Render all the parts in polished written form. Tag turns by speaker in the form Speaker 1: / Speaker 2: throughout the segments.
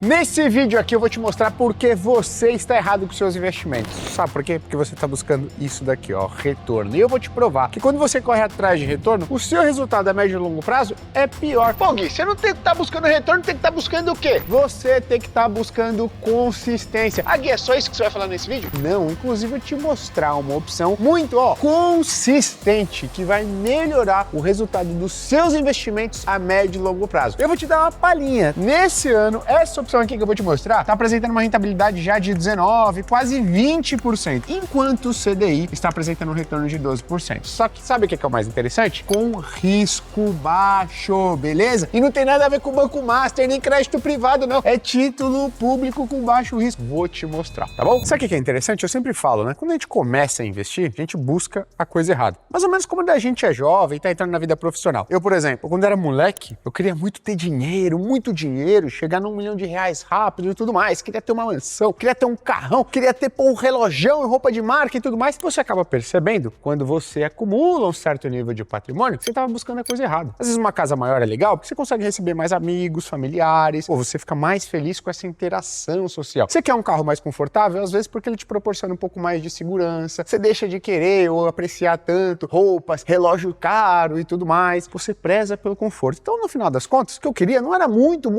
Speaker 1: Nesse vídeo aqui eu vou te mostrar por que você está errado com seus investimentos. Sabe por quê? Porque você está buscando isso daqui, ó, retorno. E eu vou te provar que quando você corre atrás de retorno, o seu resultado a médio e longo prazo é pior. Pô, Gui, você não tem que estar buscando retorno, tem que estar buscando o quê? Você tem que estar buscando consistência. Ah, Gui, é só isso que você vai falar nesse vídeo? Não, inclusive eu te mostrar uma opção muito, consistente, que vai melhorar o resultado dos seus investimentos a médio e longo prazo. Eu vou te dar uma palhinha. Nesse ano, essa opção aqui que eu vou te mostrar está apresentando uma rentabilidade já de 19%, quase 20%, enquanto o CDI está apresentando um retorno de 12%. Só que sabe o que é o mais interessante? Com risco baixo, beleza? E não tem nada a ver com o Banco Master, nem crédito privado, não. É título público com baixo risco. Vou te mostrar, tá bom? Sabe o que é interessante? Eu sempre falo, né? Quando a gente começa a investir, a gente busca a coisa errada. Mais ou menos como quando a gente é jovem e tá entrando na vida profissional. Eu, por exemplo, quando era moleque, eu queria muito ter dinheiro, muito dinheiro, chegar num milhão de reais rápido e tudo mais, queria ter uma mansão, queria ter um carrão, queria ter um relojão e roupa de marca e tudo mais. Você acaba percebendo, quando você acumula um certo nível de patrimônio, que você estava buscando a coisa errada. Às vezes uma casa maior é legal, porque você consegue receber mais amigos, familiares, ou você fica mais feliz com essa interação social. Você quer um carro mais confortável, às vezes porque ele te proporciona um pouco mais de segurança, você deixa de querer ou apreciar tanto roupas, relógio caro e tudo mais, você preza pelo conforto. Então, no final das contas, o que eu queria não era muito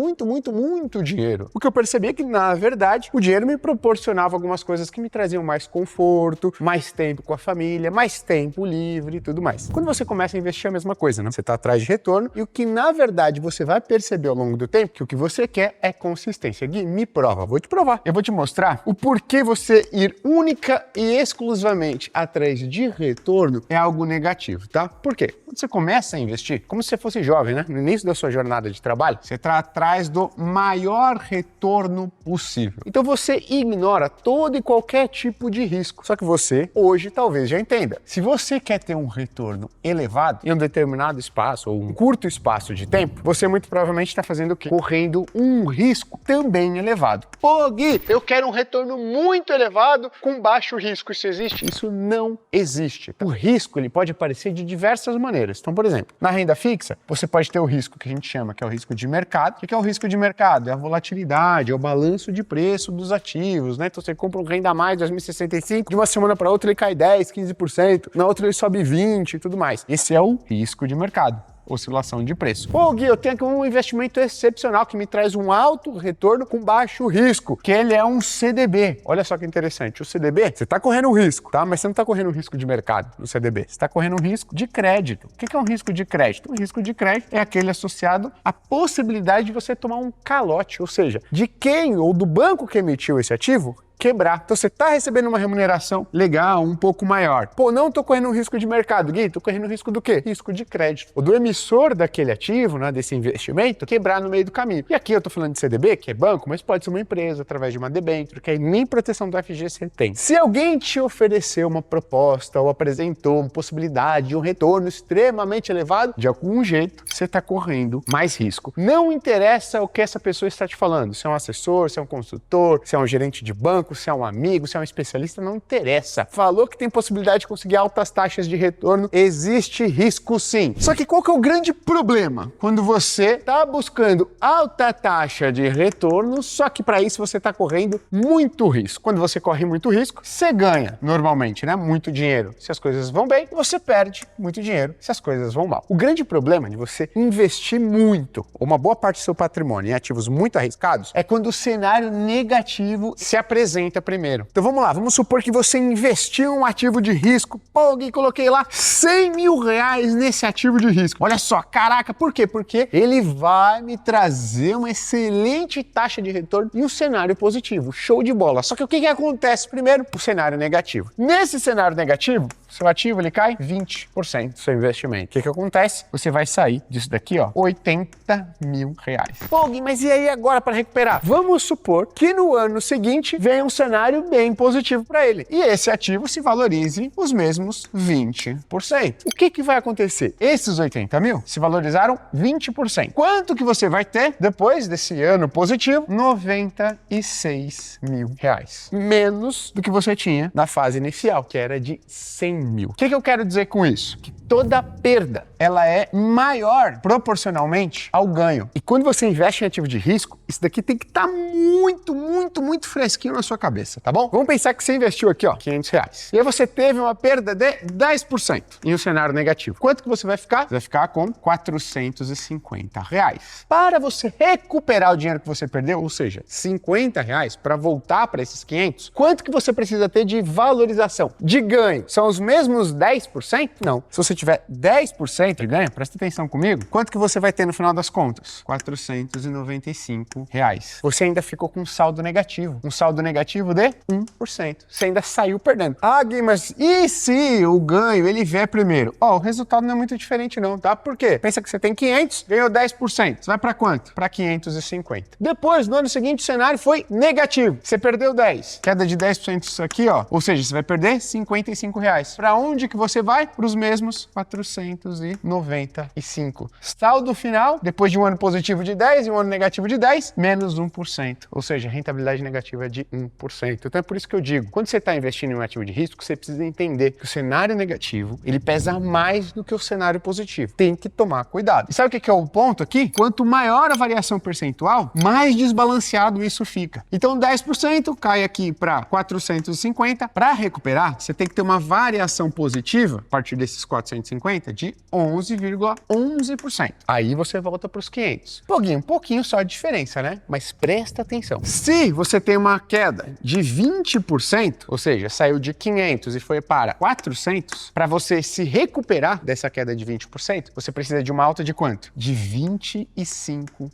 Speaker 1: dinheiro. O que eu percebi é que, na verdade, o dinheiro me proporcionava algumas coisas que me traziam mais conforto, mais tempo com a família, mais tempo livre e tudo mais. Quando você começa a investir, é a mesma coisa, né? Você está atrás de retorno e o que, na verdade, você vai perceber ao longo do tempo que o que você quer é consistência. Gui, me prova. Vou te provar. Eu vou te mostrar o porquê você ir única e exclusivamente atrás de retorno é algo negativo, tá? Por quê? Quando você começa a investir, como se você fosse jovem, né? No início da sua jornada de trabalho, você está atrás do maior retorno possível. Então você ignora todo e qualquer tipo de risco. Só que você, hoje, talvez já entenda. Se você quer ter um retorno elevado em um determinado espaço ou um curto espaço de tempo, você muito provavelmente está fazendo o quê? Correndo um risco também elevado. Pô, Gui, eu quero um retorno muito elevado com baixo risco. Isso existe? Isso não existe. O risco, ele pode aparecer de diversas maneiras. Então, por exemplo, na renda fixa, você pode ter o risco que a gente chama, que é o risco de mercado. O que é o risco de mercado? É a volatilidade, é o balanço de preço dos ativos, né? Então você compra um renda mais 2065, de uma semana para outra ele cai 10, 15%, na outra ele sobe 20% e tudo mais. Esse é o risco de mercado. Oscilação de preço. Pô, Gui, eu tenho aqui um investimento excepcional que me traz um alto retorno com baixo risco, que ele é um CDB. Olha só que interessante, o CDB, você está correndo um risco, tá? Mas você não está correndo um risco de mercado no CDB, você está correndo um risco de crédito. O que é um risco de crédito? Um risco de crédito é aquele associado à possibilidade de você tomar um calote, ou seja, de quem ou do banco que emitiu esse ativo quebrar. Então você está recebendo uma remuneração legal, um pouco maior. Pô, não estou correndo um risco de mercado, Gui, estou correndo um risco do quê? Risco de crédito. Ou do emissor daquele ativo, né, desse investimento, quebrar no meio do caminho. E aqui eu estou falando de CDB, que é banco, mas pode ser uma empresa, através de uma debênture, que aí nem proteção do FGC tem. Se alguém te ofereceu uma proposta ou apresentou uma possibilidade de um retorno extremamente elevado, de algum jeito você está correndo mais risco. Não interessa o que essa pessoa está te falando, se é um assessor, se é um consultor, se é um gerente de banco, se é um amigo, se é um especialista, não interessa. Falou que tem possibilidade de conseguir altas taxas de retorno, existe risco sim. Só que qual que é o grande problema? Quando você está buscando alta taxa de retorno, só que para isso você está correndo muito risco. Quando você corre muito risco, você ganha, normalmente, né? Muito dinheiro. Se as coisas vão bem, você perde muito dinheiro se as coisas vão mal. O grande problema de você investir muito, ou uma boa parte do seu patrimônio em ativos muito arriscados, é quando o cenário negativo se apresenta primeiro. Então vamos lá, vamos supor que você investiu em um ativo de risco, pô, Gui, coloquei lá 100 mil reais nesse ativo de risco. Olha só, caraca, por quê? Porque ele vai me trazer uma excelente taxa de retorno e um cenário positivo, show de bola. Só que o que acontece primeiro? O cenário negativo. Nesse cenário negativo, seu ativo ele cai 20% do seu investimento. O que acontece? Você vai sair disso daqui, ó, 80 mil reais. Pô, Gui, mas e aí agora para recuperar? Vamos supor que no ano seguinte vem é um cenário bem positivo para ele. E esse ativo se valorize os mesmos 20%. O que vai acontecer? Esses 80 mil se valorizaram 20%. Quanto que você vai ter depois desse ano positivo? 96 mil reais. Menos do que você tinha na fase inicial, que era de 100 mil. O que eu quero dizer com isso? Que toda perda, ela é maior proporcionalmente ao ganho. E quando você investe em ativo de risco, isso daqui tem que estar muito fresquinho na sua cabeça, tá bom? Vamos pensar que você investiu aqui, ó, 500 reais. E aí você teve uma perda de 10% em um cenário negativo. Quanto que você vai ficar? Você vai ficar com 450 reais. Para você recuperar o dinheiro que você perdeu, ou seja, 50 reais, para voltar para esses 500, quanto que você precisa ter de valorização, de ganho? São os mesmos 10%? Não. Se você tiver 10% de ganho, presta atenção comigo, quanto que você vai ter no final das contas? 495 reais. Você ainda ficou com um saldo negativo. Um saldo negativo de 1%. Você ainda saiu perdendo. Ah, Gui, mas e se o ganho ele vier primeiro? Ó, o resultado não é muito diferente não, tá? Por quê? Pensa que você tem 500, ganhou 10%. Você vai para quanto? Para 550. Depois, no ano seguinte, o cenário foi negativo. Você perdeu 10. Queda de 10% isso aqui, ó. Ou seja, você vai perder 55 reais. Para onde que você vai? Para os mesmos 495. Saldo final, depois de um ano positivo de 10 e um ano negativo de 10, menos 1%. Ou seja, a rentabilidade negativa é de 1%. Então é por isso que eu digo, quando você está investindo em um ativo de risco, você precisa entender que o cenário negativo, ele pesa mais do que o cenário positivo. Tem que tomar cuidado. E sabe o que é o ponto aqui? Quanto maior a variação percentual, mais desbalanceado isso fica. Então 10% cai aqui para 450. Para recuperar, você tem que ter uma variação positiva, a partir desses 450, de 11,11%. Aí você volta para os 500. Um pouquinho só de diferença, né? Mas presta atenção. Se você tem uma queda de 20%, ou seja, saiu de 500 e foi para 400, para você se recuperar dessa queda de 20%, você precisa de uma alta de quanto? De 25%.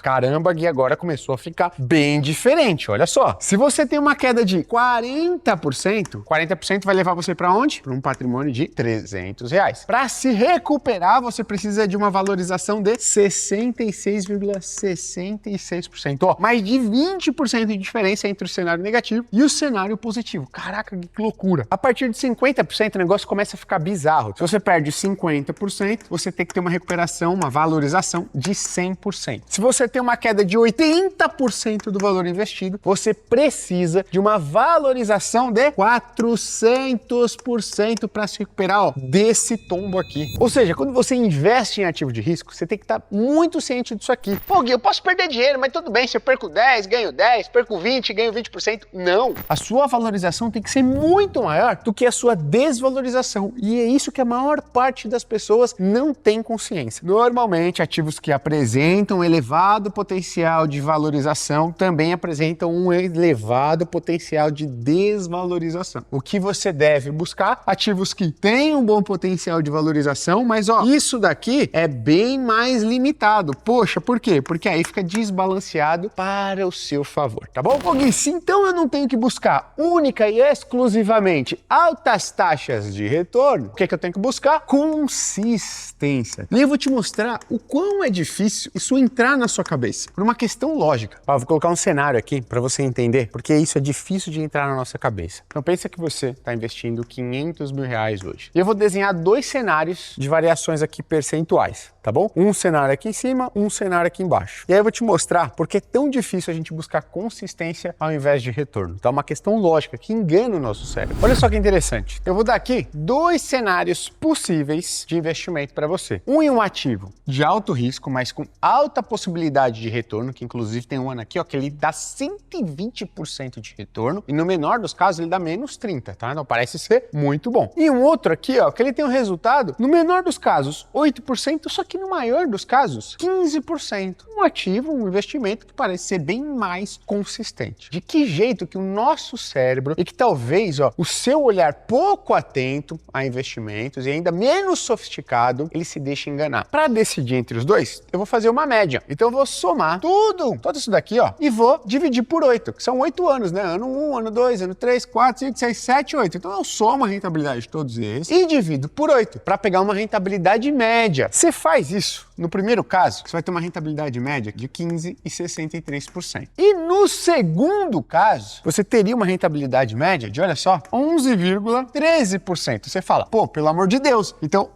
Speaker 1: Caramba, Gui, agora começou a ficar bem diferente, olha só. Se você tem uma queda de 40% vai levar você para onde? Para um patrimônio de 300 reais. Para se recuperar, você precisa de uma valorização de 66,66%. Ó, mais de 20% de diferença entre o cenário negativo e o cenário positivo. Caraca, que loucura. A partir de 50%, o negócio começa a ficar bizarro. Se você perde 50%, você tem que ter uma recuperação, uma valorização de 100%. Se você tem uma queda de 80% do valor investido, você precisa de uma valorização de 400% para se recuperar, ó, desse tombo aqui. Ou seja, quando você investe em ativo de risco, você tem que estar muito ciente disso aqui. Pô, Gui, eu posso perder dinheiro, mas tudo bem, se eu perco 10, ganho 10, perco 20, ganho 20%. Não! A sua valorização tem que ser muito maior do que a sua desvalorização. E é isso que a maior parte das pessoas não tem consciência. Normalmente, ativos que apresentam elevado potencial de valorização também apresentam um elevado potencial de desvalorização. O que você deve buscar? Ativos que têm um bom potencial de valorização, mas ó, isso daqui é bem mais limitado. Poxa, por quê? Porque aí fica desbalanceado para o seu favor, tá bom? Gui, se então eu não tenho que buscar única e exclusivamente altas taxas de retorno, o que eu tenho que buscar? Consistência. E eu vou te mostrar o quão é difícil isso entrar na sua cabeça, por uma questão lógica. Vou colocar um cenário aqui para você entender, porque isso é difícil de entrar na nossa cabeça. Então pensa que você está investindo 500 mil reais hoje. E eu vou desenhar dois cenários de variações aqui percentuais, tá bom? Um cenário aqui em cima, um cenário aqui embaixo. E aí eu vou te mostrar porque é tão difícil a gente buscar consistência ao invés de retorno. Tá? Uma questão lógica que engana o nosso cérebro. Olha só que interessante. Eu vou dar aqui dois cenários possíveis de investimento para você. Um em um ativo de alto risco, mas com alta possibilidade de retorno, que inclusive tem um ano aqui, ó, que ele dá 120% de retorno, e no menor dos casos ele dá menos 30%, tá? Então parece ser muito bom. E um outro aqui, ó, que ele tem um resultado, no menor dos casos, 8%, só que no maior dos casos, 15%. Um ativo, um investimento que parece ser bem mais consistente. De que jeito que o nosso cérebro, e que talvez, ó, o seu olhar pouco atento a investimentos e ainda menos sofisticado, ele se deixa enganar. Para decidir entre os dois, eu vou fazer uma média. Então eu vou somar todo isso daqui, ó, e vou dividir por 8, que são 8 anos, né? Ano 1, ano 2, ano 3, 4, 5, 6, 7, 8. Então eu somo a rentabilidade de todos esses e divido por 8 para pegar uma rentabilidade média. Você faz isso no primeiro caso, você vai ter uma rentabilidade média de 15,63%. E no segundo segundo caso, você teria uma rentabilidade média de, olha só, 11,13%. Você fala, pô, pelo amor de Deus, então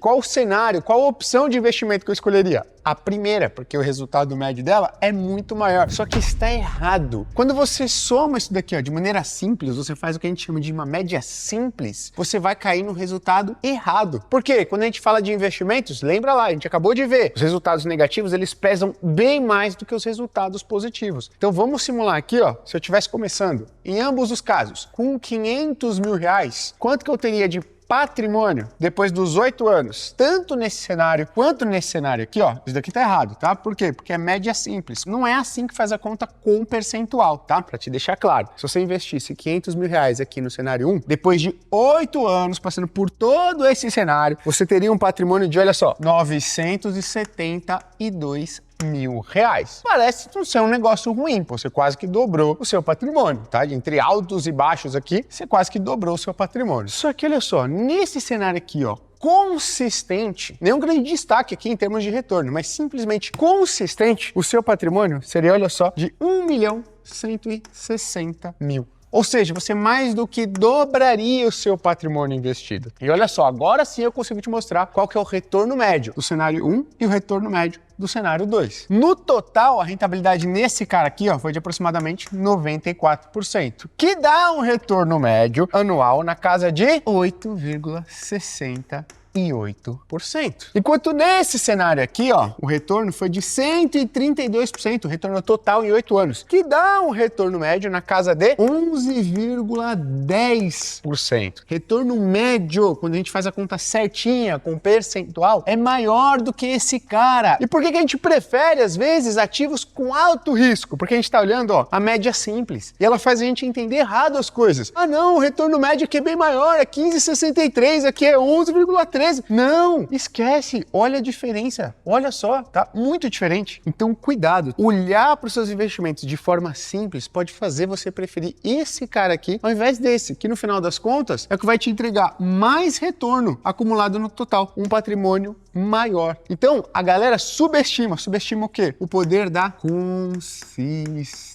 Speaker 1: qual cenário, qual opção de investimento que eu escolheria? A primeira, porque o resultado médio dela é muito maior. Só que está errado. Quando você soma isso daqui, ó, de maneira simples, você faz o que a gente chama de uma média simples, você vai cair no resultado errado. Por quê? Quando a gente fala de investimentos, lembra lá, a gente acabou de ver, os resultados negativos, eles pesam bem mais do que os resultados positivos. Então vamos simular aqui, ó, se eu estivesse começando, em ambos os casos, com 500 mil reais, quanto que eu teria de patrimônio depois dos 8 anos, tanto nesse cenário quanto nesse cenário aqui, ó, isso daqui tá errado, tá? Por quê? Porque é média simples. Não é assim que faz a conta com percentual, tá? Pra te deixar claro. Se você investisse 500 mil reais aqui no cenário 1, depois de 8 anos passando por todo esse cenário, você teria um patrimônio de, olha só, 972 mil reais. Parece não ser um negócio ruim, você quase que dobrou o seu patrimônio, tá? Entre altos e baixos aqui, você quase que dobrou o seu patrimônio. Só que olha só, nesse cenário aqui, ó, consistente, nenhum grande destaque aqui em termos de retorno, mas simplesmente consistente, o seu patrimônio seria, olha só, de 1.160.000. Ou seja, você mais do que dobraria o seu patrimônio investido. E olha só, agora sim eu consigo te mostrar qual que é o retorno médio do cenário 1 e o retorno médio do cenário 2. No total, a rentabilidade nesse cara aqui, ó, foi de aproximadamente 94%, que dá um retorno médio anual na casa de 8,68%. Enquanto nesse cenário aqui, ó, o retorno foi de 132%, retorno total em 8 anos, que dá um retorno médio na casa de 11,10%. Retorno médio, quando a gente faz a conta certinha, com percentual, é maior do que esse cara. E por que a gente prefere, às vezes, ativos com alto risco? Porque a gente tá olhando, ó, a média simples, e ela faz a gente entender errado as coisas. Ah, não, o retorno médio aqui é bem maior, é 15,63, aqui é 11,13. Não, esquece, olha a diferença, olha só, tá muito diferente. Então cuidado, olhar para os seus investimentos de forma simples pode fazer você preferir esse cara aqui ao invés desse, que no final das contas é o que vai te entregar mais retorno acumulado no total, um patrimônio maior. Então a galera subestima o quê? O poder da consistência.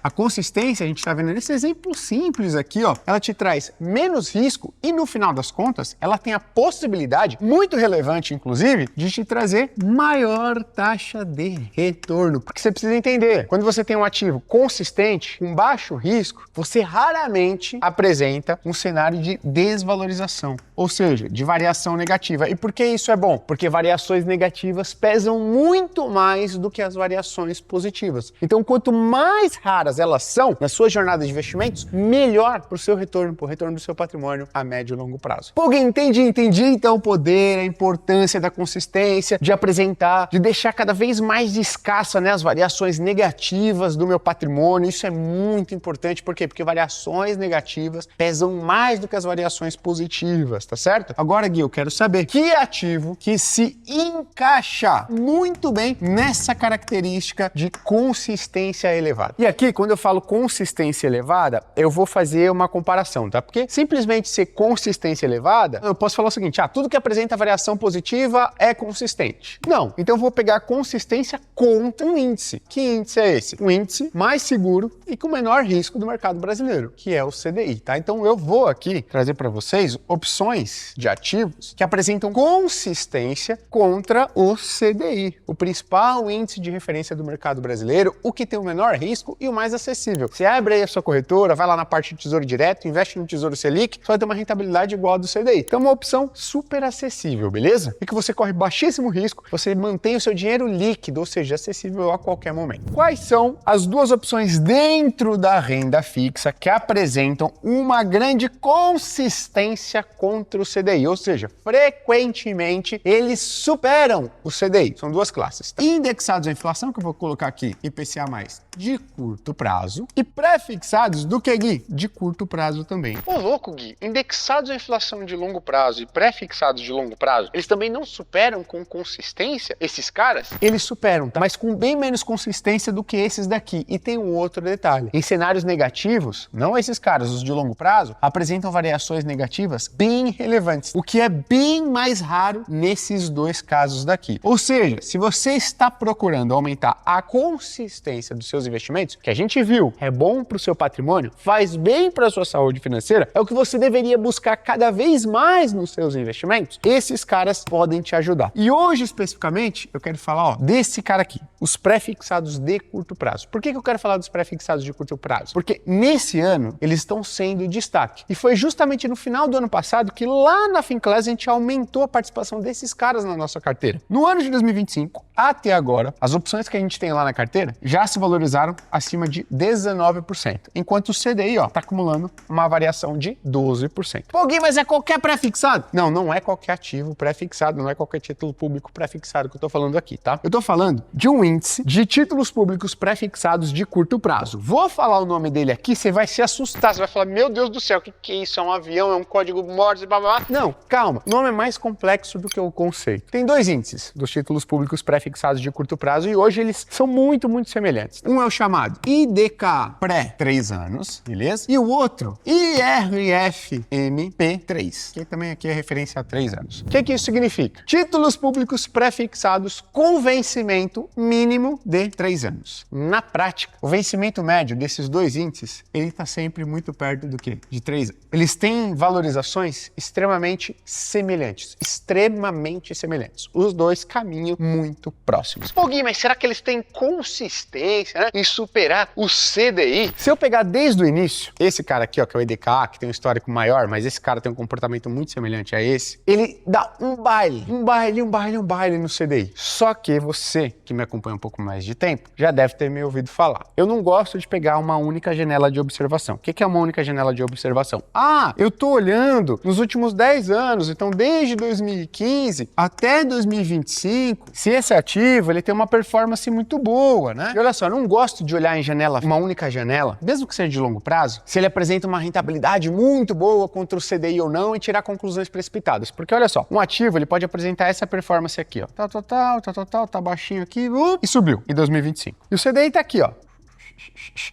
Speaker 1: A consistência, a gente está vendo nesse exemplo simples aqui, ó, ela te traz menos risco e no final das contas, ela tem a possibilidade, muito relevante inclusive, de te trazer maior taxa de retorno. Porque você precisa entender, quando você tem um ativo consistente, com baixo risco, você raramente apresenta um cenário de desvalorização, ou seja, de variação negativa. E por que isso é bom? Porque variações negativas pesam muito mais do que as variações positivas. Então, quanto mais raras elas são na sua jornada de investimentos, melhor para o seu retorno, para o retorno do seu patrimônio a médio e longo prazo. Pô, entendi então o poder, a importância da consistência, de apresentar, de deixar cada vez mais escassa, né, as variações negativas do meu patrimônio. Isso é muito importante, por quê? Porque variações negativas pesam mais do que as variações positivas, tá certo? Agora, Gui, eu quero saber que ativo que se encaixa muito bem nessa característica de consistência elevada. E aqui, quando eu falo consistência elevada, eu vou fazer uma comparação, tá? Porque simplesmente ser consistência elevada, eu posso falar o seguinte, tudo que apresenta variação positiva é consistente. Não, então eu vou pegar consistência contra um índice. Que índice é esse? Um índice mais seguro e com menor risco do mercado brasileiro, que é o CDI, tá? Então eu vou aqui trazer para vocês opções de ativos que apresentam consistência contra o CDI, o principal índice de referência do mercado brasileiro, o que tem o menor risco e o mais acessível. Você abre aí a sua corretora, vai lá na parte de Tesouro Direto, investe no Tesouro Selic, você vai ter uma rentabilidade igual a do CDI. Então é uma opção super acessível, beleza? E que você corre baixíssimo risco, você mantém o seu dinheiro líquido, ou seja, acessível a qualquer momento. Quais são as duas opções dentro da renda fixa que apresentam uma grande consistência contra o CDI? Ou seja, frequentemente eles superam o CDI. São duas classes. Indexados à inflação, que eu vou colocar aqui, IPCA+, de curto prazo, e pré-fixados do que, Gui? De curto prazo também. Ô louco, Gui, indexados à inflação de longo prazo e pré-fixados de longo prazo, eles também não superam com consistência esses caras? Eles superam, tá? Mas com bem menos consistência do que esses daqui. E tem um outro detalhe. Em cenários negativos, não esses caras, os de longo prazo, apresentam variações negativas bem relevantes, o que é bem mais raro nesses dois casos daqui. Ou seja, se você está procurando aumentar a consistência dos seus investimentos, que a gente viu, é bom para o seu patrimônio, faz bem para a sua saúde financeira, é o que você deveria buscar cada vez mais nos seus investimentos, esses caras podem te ajudar. E hoje, especificamente, eu quero falar desse cara aqui, os pré-fixados de curto prazo. Por que eu quero falar dos pré-fixados de curto prazo? Porque nesse ano, eles estão sendo destaque. E foi justamente no final do ano passado que lá na Finclass a gente aumentou a participação desses caras na nossa carteira. No ano de 2025, até agora, as opções que a gente tem lá na carteira já se valorizaram acima de 19%, enquanto o CDI está acumulando uma variação de 12%. Pô, Gui, mas é qualquer pré-fixado? Não, não é qualquer ativo pré-fixado, não é qualquer título público pré-fixado que eu tô falando aqui, tá? Eu tô falando de um índice de títulos públicos pré-fixados de curto prazo. Vou falar o nome dele aqui, você vai se assustar, você vai falar, meu Deus do céu, o que é isso? É um avião, é um código Morse, blá blá blá. Não, calma, o nome é mais complexo do que o conceito. Tem dois índices dos títulos públicos pré-fixados de curto prazo e hoje eles são muito semelhantes. Um é o chamado IDK pré 3 anos, beleza? E o outro IRFMP3, que também aqui é referência a 3 anos. O que isso significa? Títulos públicos pré-fixados com vencimento mínimo de 3 anos. Na prática, o vencimento médio desses dois índices, ele está sempre muito perto do quê? De 3 anos. Eles têm valorizações extremamente semelhantes. Os dois caminham muito próximos. Pô, Gui, mas será que eles têm consistência, né, em superar o CDI? Se eu pegar desde o início, esse cara aqui, que é o IDK, que tem um histórico maior, mas esse cara tem um comportamento muito semelhante a esse, ele dá um baile no CDI. Só que você, que me acompanha um pouco mais de tempo, já deve ter me ouvido falar. Eu não gosto de pegar uma única janela de observação. O que é uma única janela de observação? Ah, eu tô olhando nos últimos 10 anos, então desde 2015 até 2025, se esse ativo ele tem uma performance muito boa, né? E olha só, eu não gosto de olhar em janela, uma única janela, mesmo que seja de longo prazo, se ele apresenta uma rentabilidade muito boa contra o CDI ou não e tirar conclusões precipitadas. Porque olha só, um ativo ele pode apresentar essa performance aqui, tá baixinho aqui, e subiu em 2025. E o CDI tá aqui,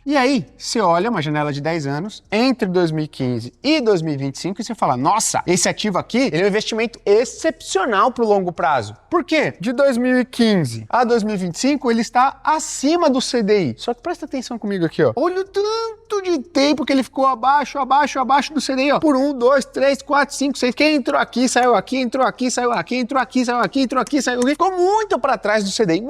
Speaker 1: E aí, você olha uma janela de 10 anos, entre 2015 e 2025, e você fala, nossa, esse ativo aqui, ele é um investimento excepcional para o longo prazo. Por quê? De 2015 a 2025, ele está acima do CDI. Só que presta atenção comigo aqui, Olha o tanto de tempo que ele ficou abaixo do CDI, por 1, 2, 3, 4, 5, 6. Quem entrou aqui, saiu aqui, entrou aqui, saiu aqui, entrou aqui, saiu aqui, entrou aqui, saiu aqui. Ficou muito para trás do CDI,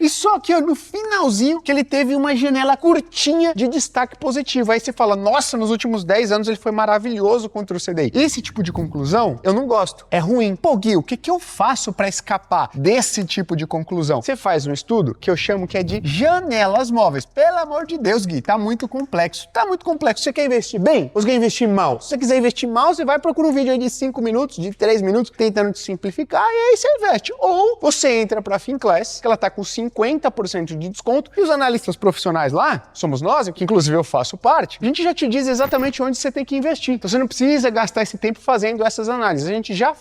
Speaker 1: E só aqui, no finalzinho, que ele teve uma janela curtinha de destaque positivo. Aí você fala, nossa, nos últimos 10 anos ele foi maravilhoso contra o CDI. Esse tipo de conclusão, eu não gosto. É ruim. Pô, Gui, o que eu faço para escapar desse tipo de conclusão? Você faz um estudo que eu chamo que é de janelas móveis. Pelo amor de Deus, Gui, tá muito complexo. Você quer investir bem ou você quer investir mal? Se você quiser investir mal, você vai procurar um vídeo aí de 5 minutos, de 3 minutos, tentando te simplificar, e aí você investe. Ou você entra pra Finclass, que ela tá com 50% de desconto, e os analistas profissionais lá, somos nós, que inclusive eu faço parte, a gente já te diz exatamente onde você tem que investir. Então você não precisa gastar esse tempo fazendo essas análises. A gente já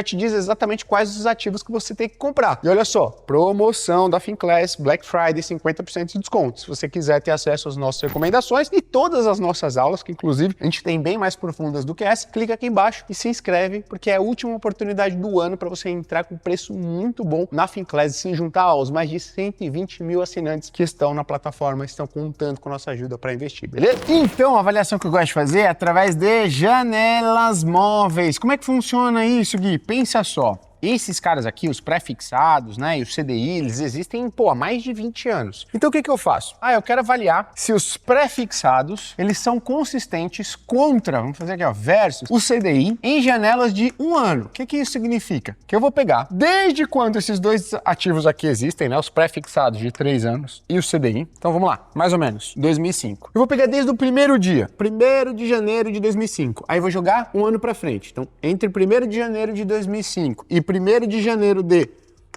Speaker 1: te diz exatamente quais os ativos que você tem que comprar. E olha só, promoção da Finclass, Black Friday, 50% de desconto. Se você quiser ter acesso às nossas recomendações e todas as nossas aulas, que inclusive a gente tem bem mais profundas do que essa, clica aqui embaixo e se inscreve, porque é a última oportunidade do ano para você entrar com preço muito bom na Finclass e se juntar aos mais de 120 mil assinantes que estão na plataforma, estão contando com a nossa ajuda para investir, beleza? Então, a avaliação que eu gosto de fazer é através de janelas móveis. Como é que funciona isso, Gui? Pensa só. Esses caras aqui, os pré-fixados, né, e o CDI, eles existem, há mais de 20 anos. Então o que eu faço? Eu quero avaliar se os pré-fixados, eles são consistentes contra, vamos fazer aqui, versus o CDI em janelas de 1 ano. O que isso significa? Que eu vou pegar desde quando esses dois ativos aqui existem, né, os pré-fixados de 3 anos e o CDI. Então vamos lá, mais ou menos, 2005. Eu vou pegar desde o primeiro dia, 1º de janeiro de 2005. Aí vou jogar 1 ano para frente. Então, entre 1º de janeiro de 2005 e 1º de janeiro de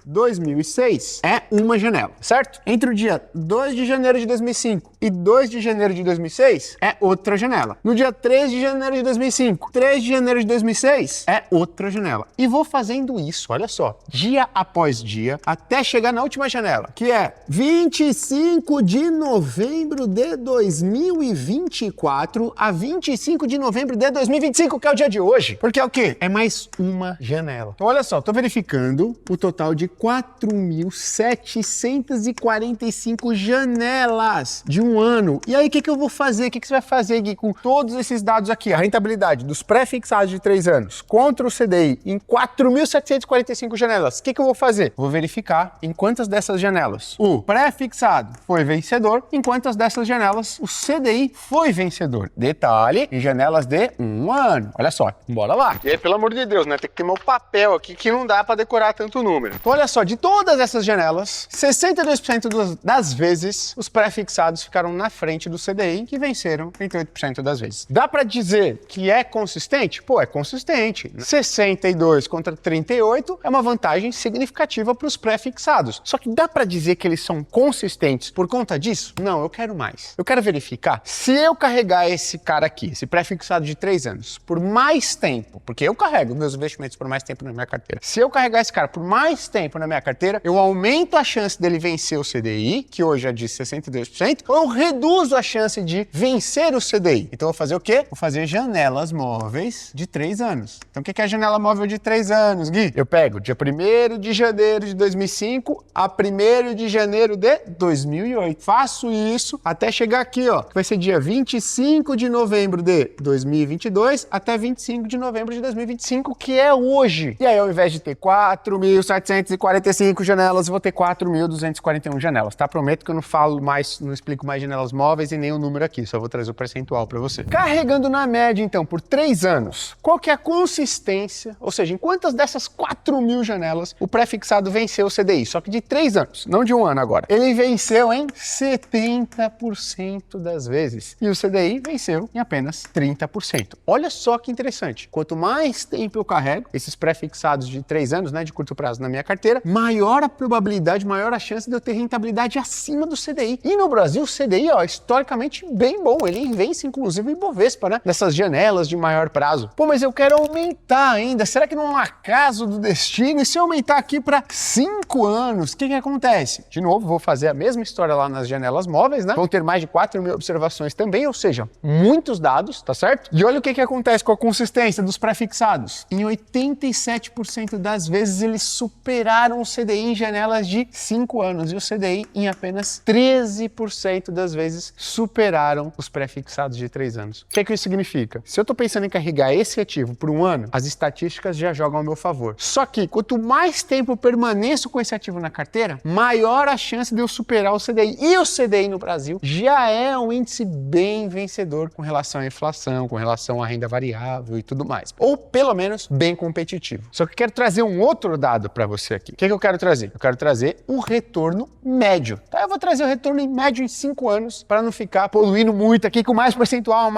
Speaker 1: 2006 é uma janela, certo? Entre o dia 2 de janeiro de 2005 e 2 de janeiro de 2006 é outra janela. No dia 3 de janeiro de 2005, 3 de janeiro de 2006 é outra janela. E vou fazendo isso, olha só, dia após dia, até chegar na última janela, que é 25 de novembro de 2024 a 25 de novembro de 2025, que é o dia de hoje. Porque é o quê? É mais uma janela. Então, olha só, tô verificando o total de 4.745 janelas de um ano. E aí, o que eu vou fazer? O que você vai fazer, Gui, com todos esses dados aqui? A rentabilidade dos pré-fixados de 3 anos contra o CDI em 4.745 janelas. O que eu vou fazer? Vou verificar em quantas dessas janelas o pré-fixado foi vencedor, em quantas dessas janelas o CDI foi vencedor. Detalhe, em janelas de 1 ano. Olha só, bora lá. E aí, pelo amor de Deus, né? Tem que ter meu papel aqui que não dá para decorar tanto número. Então, olha só, de todas essas janelas, 62% das vezes os pré-fixados ficaram na frente do CDI, que venceram 38% das vezes. Dá para dizer que é consistente? Pô, é consistente. 62 contra 38 é uma vantagem significativa para os pré-fixados. Só que dá para dizer que eles são consistentes por conta disso? Não, eu quero mais. Eu quero verificar se eu carregar esse cara aqui, esse pré-fixado de 3 anos, por mais tempo, porque eu carrego meus investimentos por mais tempo na minha carteira. Se eu carregar esse cara por mais tempo na minha carteira, eu aumento a chance dele vencer o CDI, que hoje é de 62%, ou eu reduzo a chance de vencer o CDI. Então eu vou fazer o quê? Vou fazer janelas móveis de 3 anos. Então o que é a janela móvel de 3 anos, Gui? Eu pego dia 1º de janeiro de 2005 a 1º de janeiro de 2008. Faço isso até chegar aqui, ó, que vai ser dia 25 de novembro de 2022 até 25 de novembro de 2025, que é hoje. E aí, ao invés de ter 4.745 janelas, eu vou ter 4.241 janelas, tá? Prometo que eu não falo mais, não explico mais janelas móveis e nem o número aqui, só vou trazer o percentual para você. Carregando na média, então, por 3 anos, qual que é a consistência? Ou seja, em quantas dessas 4.000 janelas o pré-fixado venceu o CDI? Só que de 3 anos, não de 1 ano agora. Ele venceu em 70% das vezes. E o CDI venceu em apenas 30%. Olha só que interessante. Quanto mais tempo eu carrego esses pré-fixados de 3 anos, né, de curto prazo na minha carteira, maior a probabilidade, maior a chance de eu ter rentabilidade acima do CDI. E no Brasil, o CDI, ó, historicamente bem bom. Ele vence, inclusive, o Ibovespa, né? Nessas janelas de maior prazo. Pô, mas eu quero aumentar ainda. Será que não é um acaso do destino? E se eu aumentar aqui para 5 anos, o que acontece? De novo, vou fazer a mesma história lá nas janelas móveis, né? Vão ter mais de 4.000 observações também, ou seja, muitos dados, tá certo? E olha o que acontece com a consistência dos pré-fixados. Em 87% das vezes eles superaram o CDI em janelas de 5 anos e o CDI em apenas 13% das vezes superaram os pré-fixados de 3 anos. O que isso significa? Se eu estou pensando em carregar esse ativo por 1 ano, as estatísticas já jogam ao meu favor. Só que quanto mais tempo eu permaneço com esse ativo na carteira, maior a chance de eu superar o CDI. E o CDI no Brasil já é um índice bem vencedor com relação à inflação, com relação à renda variável e tudo mais. Ou pelo menos bem competitivo. Só que eu quero trazer um outro dado para você aqui. O que eu quero trazer? Eu quero trazer o retorno médio. Tá? Eu vou trazer o retorno em médio em 5 anos para não ficar poluindo muito aqui com mais percentual.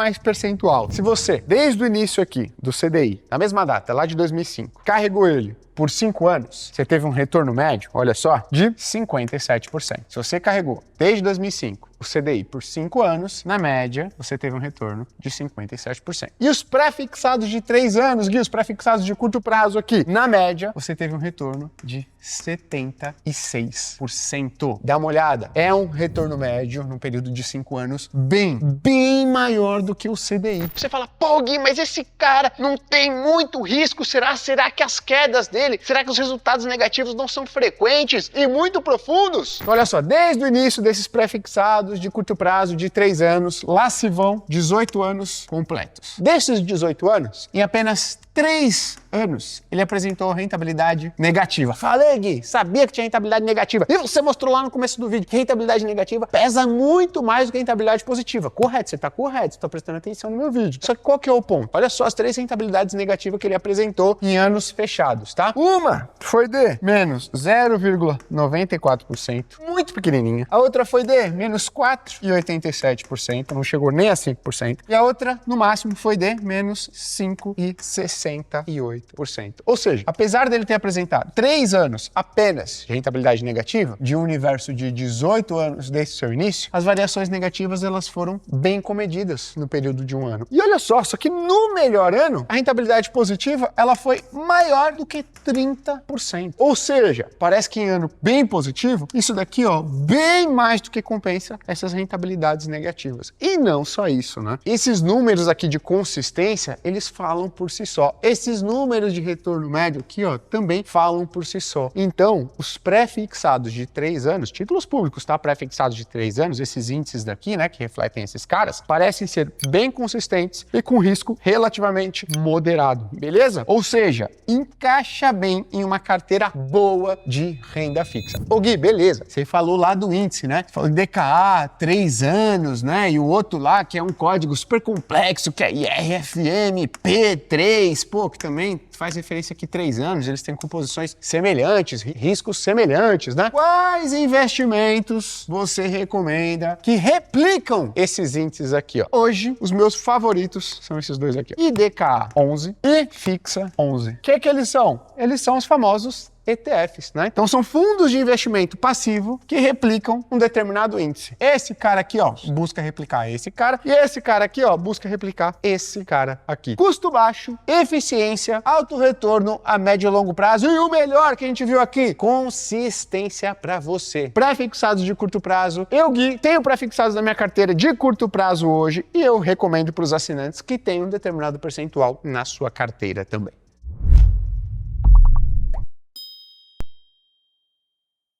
Speaker 1: Se você, desde o início aqui do CDI, na mesma data, lá de 2005, carregou ele por 5 anos, você teve um retorno médio, olha só, de 57%. Se você carregou desde 2005 o CDI por 5 anos, na média, você teve um retorno de 57%. E os pré-fixados de 3 anos, Gui, os pré-fixados de curto prazo aqui, na média, você teve um retorno de 76%. Dá uma olhada. É um retorno médio, num período de 5 anos, bem maior do que o CDI. Você fala, pô, Gui, mas esse cara não tem muito risco, será que as quedas dele, será que os resultados negativos não são frequentes e muito profundos? Olha só, desde o início desses pré-fixados de curto prazo de 3 anos, lá se vão 18 anos completos. Desses 18 anos, em apenas 3 anos, ele apresentou rentabilidade negativa. Falei, Gui, sabia que tinha rentabilidade negativa. E você mostrou lá no começo do vídeo que rentabilidade negativa pesa muito mais do que rentabilidade positiva. Correto, você está correto, você está prestando atenção no meu vídeo. Só que qual que é o ponto? Olha só as 3 rentabilidades negativas que ele apresentou em anos fechados, tá? Uma foi de menos 0,94%, muito pequenininha. A outra foi de menos 4,87%, não chegou nem a 5%. E a outra, no máximo, foi de menos 5,60%. 68%. Ou seja, apesar dele ter apresentado 3 anos apenas de rentabilidade negativa, de um universo de 18 anos desde o seu início, as variações negativas elas foram bem comedidas no período de um ano. E olha só que no melhor ano, a rentabilidade positiva ela foi maior do que 30%. Ou seja, parece que em ano bem positivo, isso daqui, ó, bem mais do que compensa essas rentabilidades negativas. E não só isso, né? Esses números aqui de consistência, eles falam por si só. Esses números de retorno médio aqui, ó, também falam por si só. Então, os pré-fixados de 3 anos, títulos públicos, tá? Pré-fixados de 3 anos, esses índices daqui, né, que refletem esses caras, parecem ser bem consistentes e com risco relativamente moderado, beleza? Ou seja, encaixa bem em uma carteira boa de renda fixa. Ô Gui, beleza, você falou lá do índice, né? Falou DKA, 3 anos, né? E o outro lá, que é um código super complexo, que é IRFM P3, pô, que também faz referência aqui 3 anos, eles têm composições semelhantes, riscos semelhantes, né? Quais investimentos você recomenda que replicam esses índices aqui, ó? Hoje, os meus favoritos são esses dois aqui, ó. IDKA 11 e Fixa 11. O que eles são? Eles são os famosos ETFs, né? Então são fundos de investimento passivo que replicam um determinado índice. Esse cara aqui, ó, busca replicar esse cara, e esse cara aqui, ó, busca replicar esse cara aqui. Custo baixo, eficiência, alto retorno a médio e longo prazo e o melhor que a gente viu aqui, consistência para você. Pré-fixados de curto prazo. Eu, Gui, tenho pré-fixados na minha carteira de curto prazo hoje e eu recomendo para os assinantes que tenham um determinado percentual na sua carteira também.